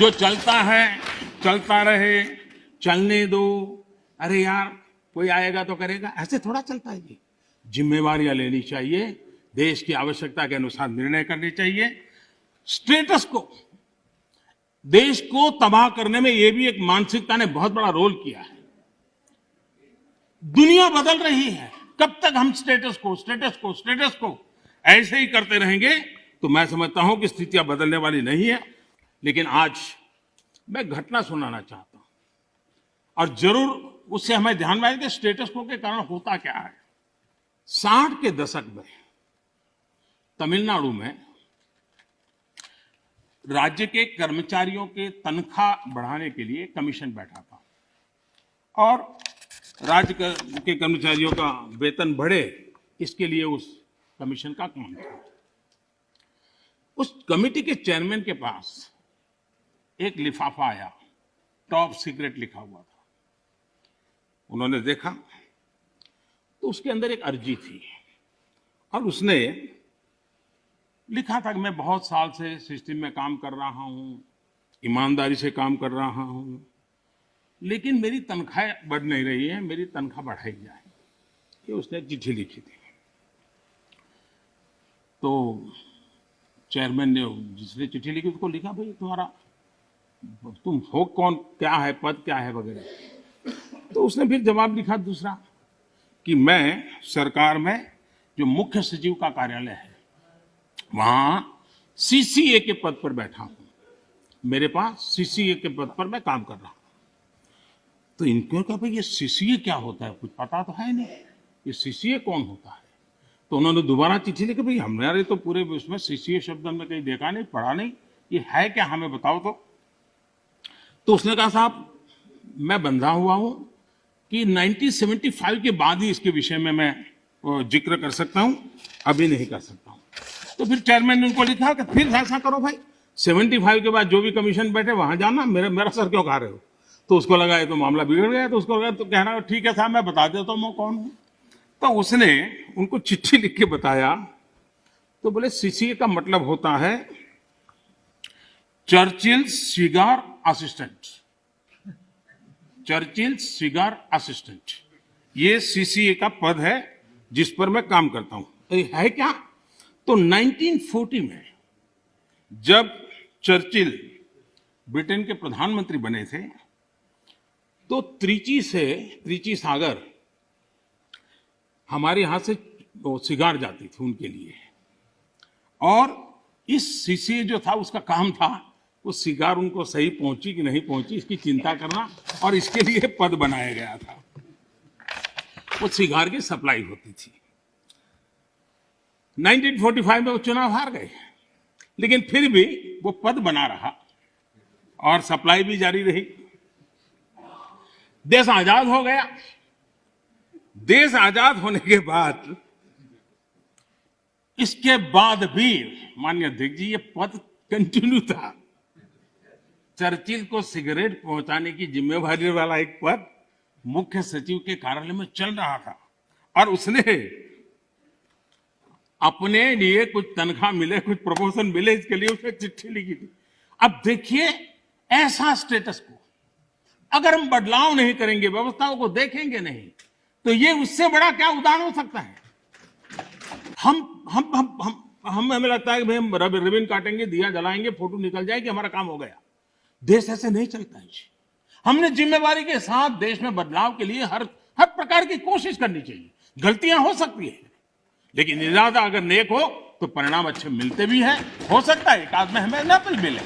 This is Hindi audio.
जो चलता है चलता रहे, चलने दो, अरे यार कोई आएगा तो करेगा, ऐसे थोड़ा चलता है जी। जिम्मेवारियां लेनी चाहिए, देश की आवश्यकता के अनुसार निर्णय करने चाहिए। स्टेटस को, देश को तबाह करने में ये भी एक मानसिकता ने बहुत बड़ा रोल किया है। दुनिया बदल रही है, कब तक हम स्टेटस को ऐसे ही करते रहेंगे तो मैं समझता हूं कि स्थितियां बदलने वाली नहीं है। लेकिन आज मैं घटना सुनाना चाहता हूं और जरूर उससे हमें ध्यान में आए कि स्टेटस को के कारण होता क्या है। 60 के दशक में तमिलनाडु में राज्य के कर्मचारियों के तनख्वाह बढ़ाने के लिए कमीशन बैठा था और राज्य के कर्मचारियों का वेतन बढ़े, इसके लिए उस कमीशन का काम था। उस कमेटी के चेयरमैन के पास एक लिफाफा आया, टॉप सीक्रेट लिखा हुआ था। उन्होंने देखा तो उसके अंदर एक अर्जी थी और उसने लिखा था कि मैं बहुत साल से सिस्टम में काम कर रहा हूं, ईमानदारी से काम कर रहा हूं, लेकिन मेरी तनख्वाह बढ़ नहीं रही है, मेरी तनख्वाह बढ़ाई जाए। ये उसने चिट्ठी लिखी थी। तो चेयरमैन ने, जिसने चिट्ठी लिखी, उसको लिखा, भाई तुम हो कौन, क्या है पद, क्या है वगैरह। तो उसने फिर जवाब लिखा दूसरा कि मैं सरकार में जो मुख्य सचिव का कार्यालय है वहां सीसीए के पद पर बैठा हूं, मेरे पास सीसीए के पद पर मैं काम कर रहा हूं। तो इनको कहा, भाई ये सीसीए क्या होता है, कुछ पता तो है नहीं, ये सीसीए कौन होता है। तो उन्होंने दोबारा चिट्ठी लिखी, भाई हमारे तो पूरे उसमें सीसीए शब्द हमने कहीं देखा नहीं, पढ़ा नहीं, ये है क्या, हमें बताओ। तो उसने कहा, साहब मैं बंधा हुआ हूं कि 1975 के बाद ही इसके विषय में मैं जिक्र कर सकता हूं, अभी नहीं कर सकता हूं। तो फिर चेयरमैन ने उनको लिखा कि फिर ऐसा करो भाई, 75 के बाद जो भी कमीशन बैठे वहां जाना, मेरा सर क्यों खा रहे हो। तो उसको लगा ये तो मामला बिगड़ गया, तो उसको लगा तो कहना ठीक है साहब मैं बता देता हूं मैं कौन हूं। तो उसने उनको चिट्ठी लिख के बताया। तो बोले सीसीए का मतलब होता है Churchill cigar assistant, Churchill cigar assistant, ये सीसीए का पद है जिस पर मैं काम करता हूं। है क्या। तो 1940 में जब चर्चिल ब्रिटेन के प्रधानमंत्री बने थे तो त्रिची सागर हमारे यहां से सिगार जाती थी उनके लिए, और इस सीसीए जो था उसका काम था वो सिगार उनको सही पहुंची कि नहीं पहुंची इसकी चिंता करना, और इसके लिए पद बनाया गया था। वो सिगार की सप्लाई होती थी। 1945 में वो चुनाव हार गए, लेकिन फिर भी वो पद बना रहा और सप्लाई भी जारी रही। देश आजाद हो गया। देश आजाद होने के बाद इसके बाद भी माननीय अध्यक्ष जी ये पद कंटिन्यू था। चर्चिल को सिगरेट पहुंचाने की जिम्मेवारी वाला एक पद मुख्य सचिव के कार्यालय में चल रहा था, और उसने अपने लिए कुछ तनख्वाह मिले, कुछ प्रमोशन मिले, इसके लिए उसने चिट्ठी लिखी थी। अब देखिए ऐसा स्टेटस को अगर हम बदलाव नहीं करेंगे, व्यवस्थाओं को देखेंगे नहीं, तो ये उससे बड़ा क्या उदाहरण हो सकता है। हमें लगता है कि भाई हम रिबन काटेंगे, दिया जलाएंगे, फोटो निकल जाएगी, हमारा काम हो गया। देश ऐसे नहीं चलता है जी। हमने जिम्मेवारी के साथ देश में बदलाव के लिए हर प्रकार की कोशिश करनी चाहिए। गलतियां हो सकती है, लेकिन इरादा अगर नेक हो तो परिणाम अच्छे मिलते भी हैं। हो सकता है एक आध में हमें न भी मिले,